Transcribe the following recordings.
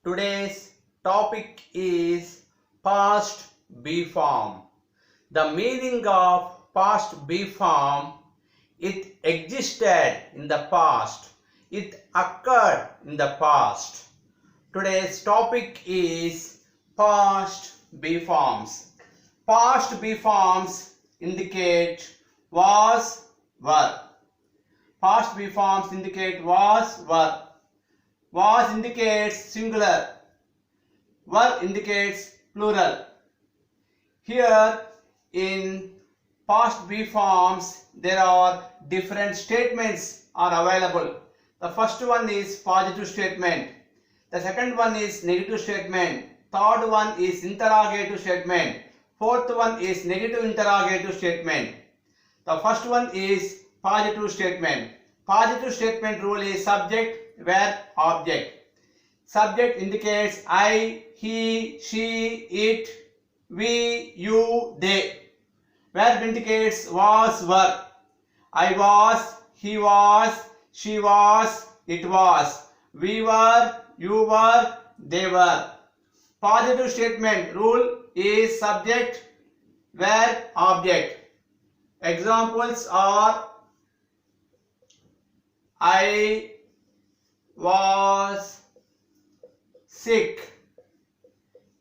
Today's topic is past B form. The meaning of past B form: it existed in the past. It occurred in the past. Today's topic is past B forms. Past B forms indicate was, were. Past B forms indicate was, were. Was indicates singular. Were indicates plural. Here in past B forms there are different statements are available. The first one is positive statement. The second one is negative statement. Third one is interrogative statement. Fourth one is negative interrogative statement. The first one is positive statement. Positive statement rule is subject, verb, object. Subject indicates I, he, she, it, we, you, they. Verb indicates was, were. I was, he was, she was, it was. We were, you were, they were. Positive statement rule is subject, verb, object. Examples are I was sick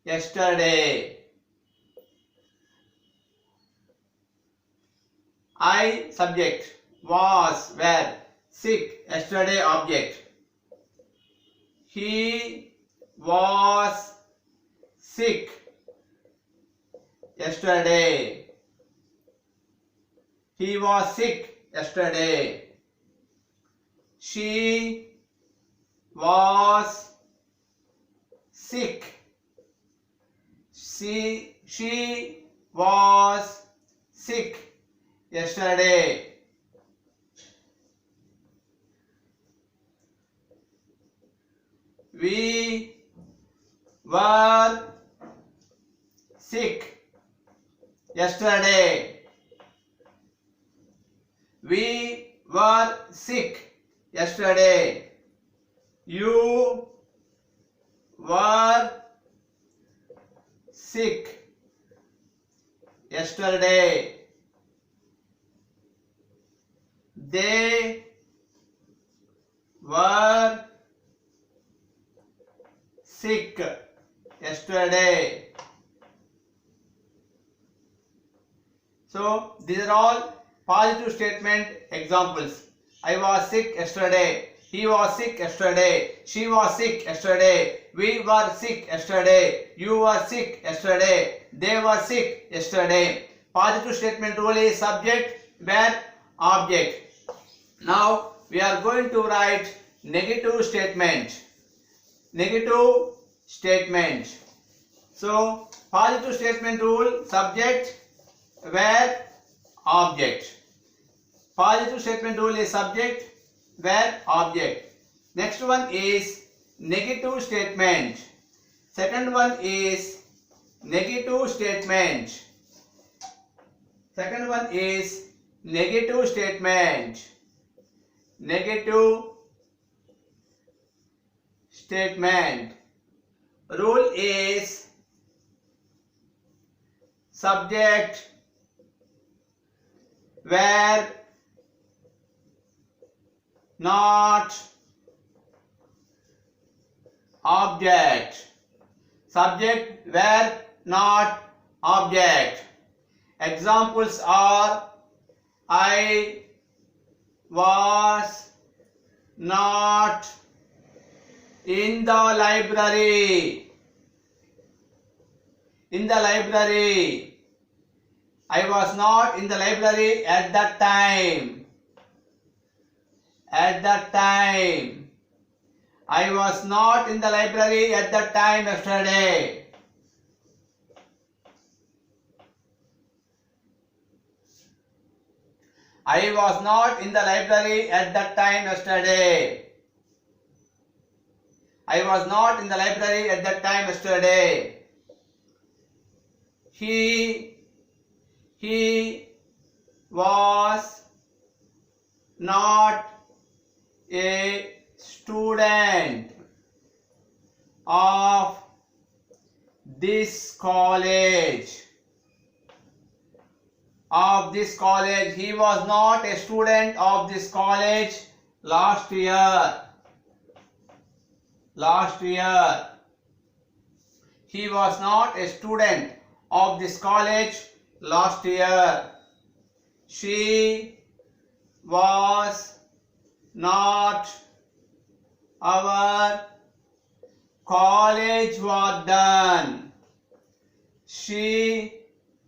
yesterday. I subject, was verb, sick yesterday object. He was sick yesterday. He was sick yesterday. She was sick. She was sick yesterday. We were sick yesterday. We were sick yesterday. You were sick yesterday. They were sick yesterday. So these are all positive statement examples. I was sick yesterday. He was sick yesterday. She was sick yesterday. We were sick yesterday. You were sick yesterday. They were sick yesterday. Positive statement rule is subject, verb, object. Now we are going to write negative statement. Negative statement. So positive statement rule subject, verb, object. Positive statement rule is subject, verb, object. Next one is negative statement. Second one is negative statement. Second one is negative statement. Negative statement. Rule is subject, verb, not object. Subject, verb, not object. Examples are I was not in the library. In the library. I was not in the library at that time. At that time. I was not in the library at that time yesterday. I was not in the library at that time yesterday. I was not in the library at that time yesterday. He was not a student of this college. Of this college. He was not a student of this college last year. Last year. He was not a student of this college last year. She was not our college warden. She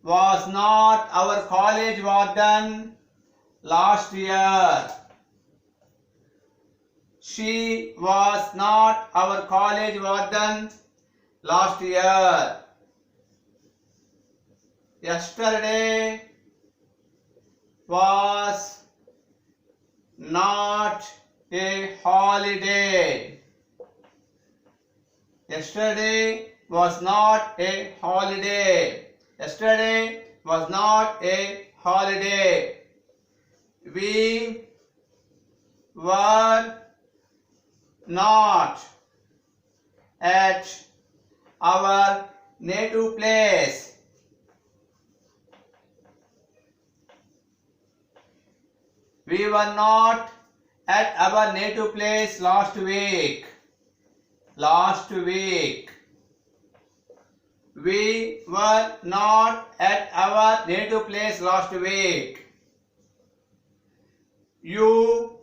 was not our college warden last year. She was not our college warden last year. Yesterday was not a holiday. Yesterday was not a holiday. Yesterday was not a holiday. We were not at our native place. We were not at our native place last week. Last week. We were not at our native place last week. You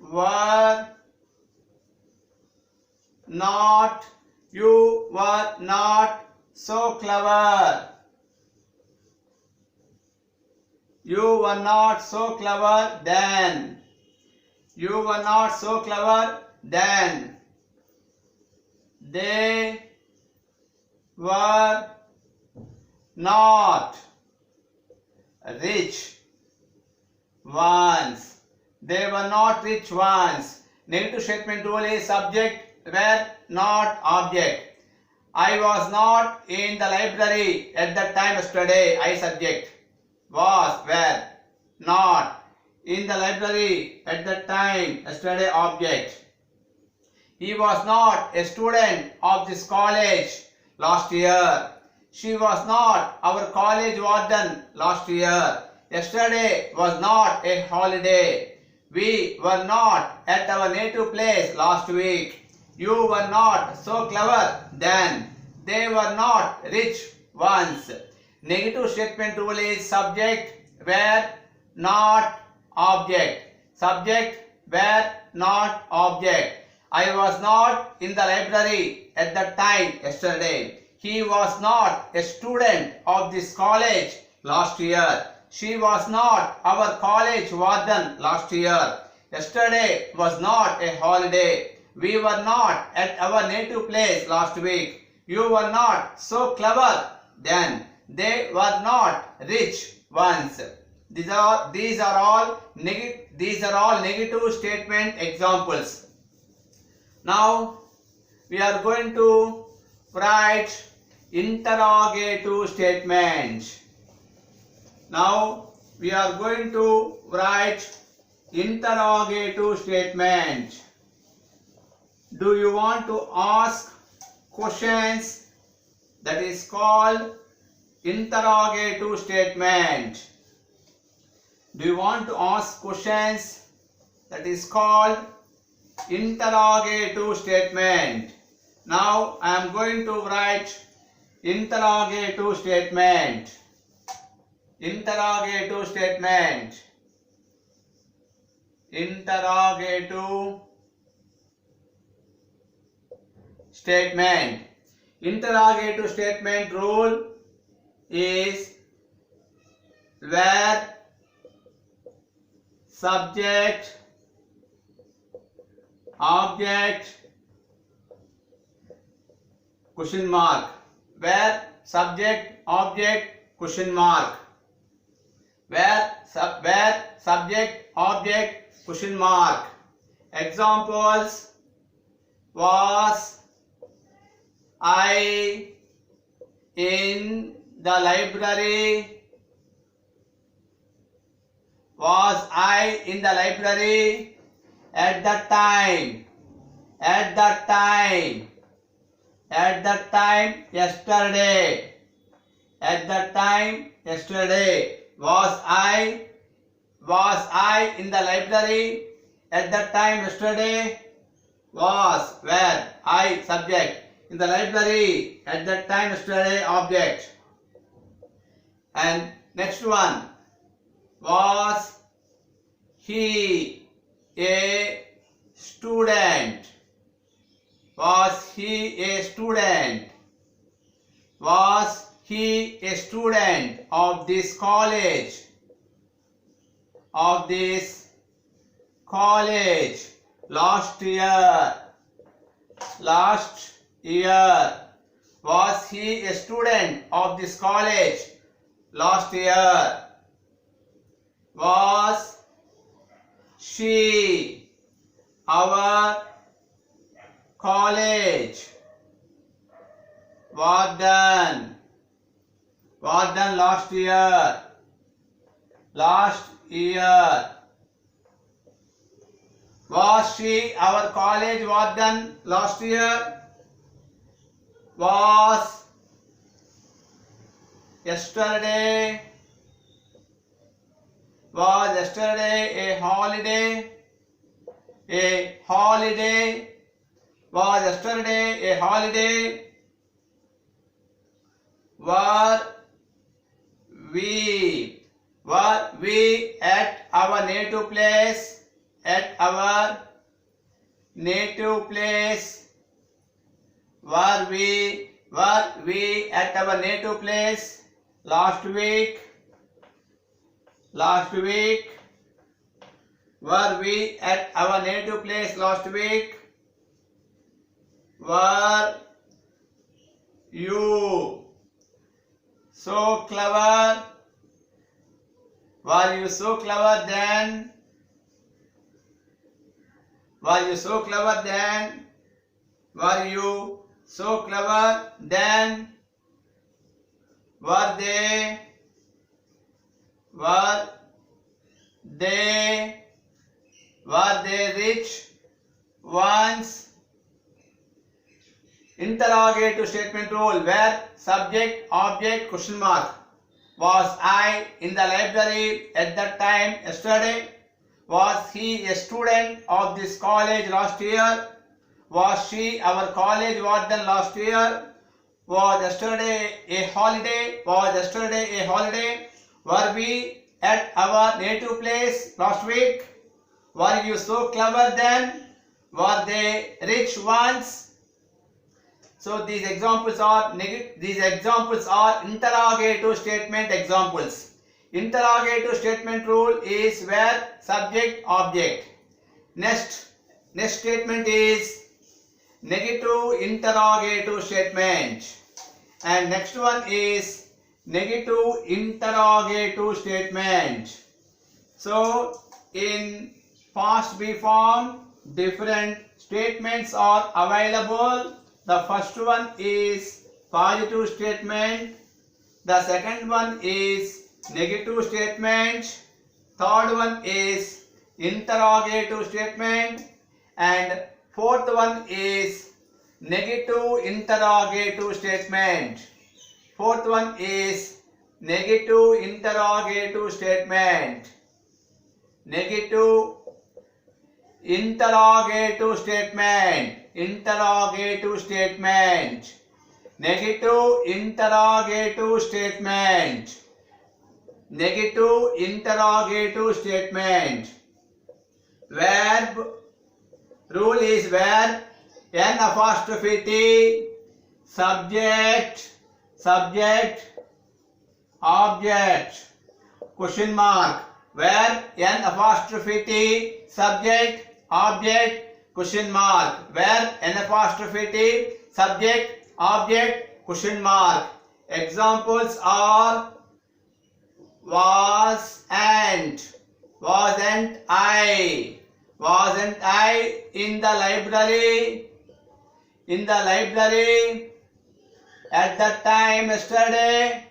were not so clever. You were not so clever then. You were not so clever then. They were not rich ones. They were not rich ones. Negative statement rule is subject, were not object. I was not in the library at that time yesterday. I subject. Was, were, not in the library at that time yesterday object. He was not a student of this college last year. She was not our college warden last year. Yesterday was not a holiday. We were not at our native place last week. You were not so clever then. They were not rich ones. Negative statement rule is subject, were, not, object. Subject, were, not, object. I was not in the library at that time yesterday. He was not a student of this college last year. She was not our college warden last year. Yesterday was not a holiday. We were not at our native place last week. You were not so clever then. They were not rich ones. These are all negative statement examples. Now we are going to write interrogative statement. Now we are going to write interrogative statement. Do you want to ask questions? That is called interrogative statement. Do you want to ask questions? That is called interrogative statement. Now I am going to write interrogative statement. Interrogative statement. Interrogative statement. Interrogative statement rule is where subject, object, question mark. Where subject, object, question mark. Where subject, object, question mark. Examples: was I in the library? Was I in the library at that time? At the time. At the time yesterday. At the time yesterday. Was I in the library at that time yesterday? Was, where, I, subject, in the library at that time yesterday, object. And next one, was he a student? Was he a student? Was he a student of this college? Of this college last year. Last year. Was he a student of this college last year? Was she our college warden? Warden last year. Last year. Was she our college warden last year? Was yesterday. Was yesterday a holiday? A holiday. Was yesterday a holiday? Were we at our native place? At our native place. Were we at our native place last week? Last week. Were we at our native place last week? Were you so clever? Were you so clever then? Were you so clever then? Were you so clever then? Were they rich once? Interrogative statement rule where subject, object, question mark. Was I in the library at that time yesterday? Was he a student of this college last year? Was she our college warden last year? Was yesterday a holiday? Was yesterday a holiday? Were we at our native place last week? Were you so clever then? Were they rich once? So these examples are interrogative statement examples. Interrogative statement rule is where subject, object. Next statement is negative interrogative statement. And next one is negative interrogative statement. So in past B form, different statements are available. The first one is positive statement. The second one is negative statement. Third one is interrogative statement. And fourth one is negative interrogative statement. Fourth one is negative interrogative statement. Negative interrogative statement. Interrogative statement. Negative interrogative statement. Negative interrogative statement. Verb rule is where N apostrophe T, subject, object, question mark. Where N apostrophe T, subject, object, question mark. Where N apostrophe T, subject, object, question mark. Examples are wasn't I in the library at that time yesterday,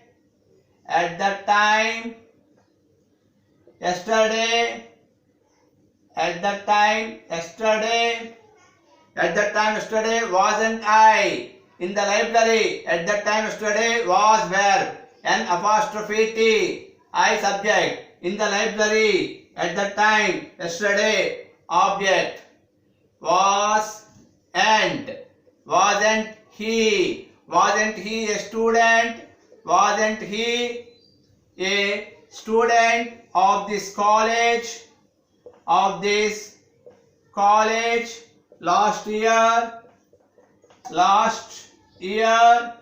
at that time yesterday, at that time yesterday. At that time yesterday wasn't I. In the library. At that time yesterday was verb. N apostrophe T. I subject. In the library. At that time yesterday object. Was and. Wasn't he. Wasn't he a student? Wasn't he a student of this college? Of this college last year? Last year.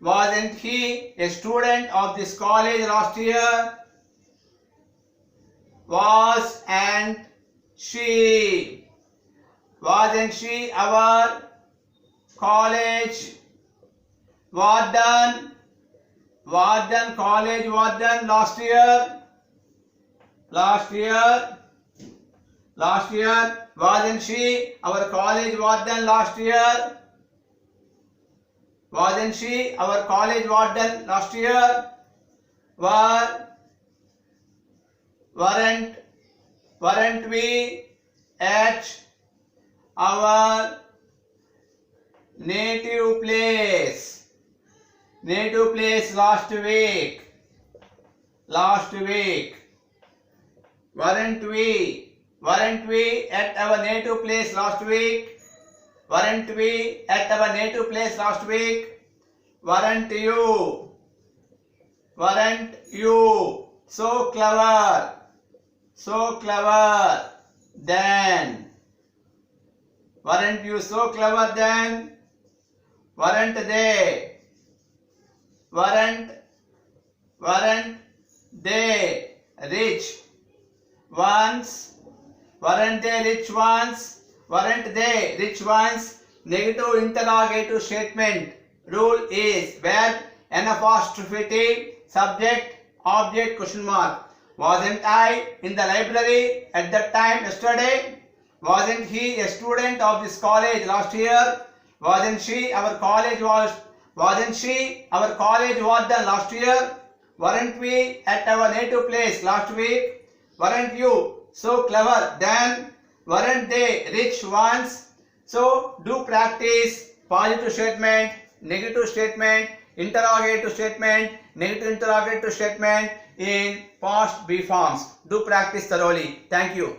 Wasn't he a student of this college last year? Was and she. Wasn't she our college warden? Warden, college warden last year? Last year. Last year. Wasn't she our college warden last year? Wasn't she our college warden last year? Weren't we at our native place? Native place last week. Last week. Weren't we at our native place last week? Weren't we at our native place last week? Weren't you? Weren't you so clever? So clever then? Weren't you so clever then? Weren't they? Weren't they rich once? Weren't they rich once? Weren't they rich ones? Negative interrogative statement. Rule is verb, N apostrophe T, subject, object, question mark. Wasn't I in the library at that time yesterday? Wasn't he a student of this college last year? Wasn't she our college warden last year? Weren't we at our native place last week? Weren't you so clever then? Weren't they rich once? So do practice positive statement, negative statement, interrogative statement, negative interrogative statement in past B forms. Do practice thoroughly. Thank you.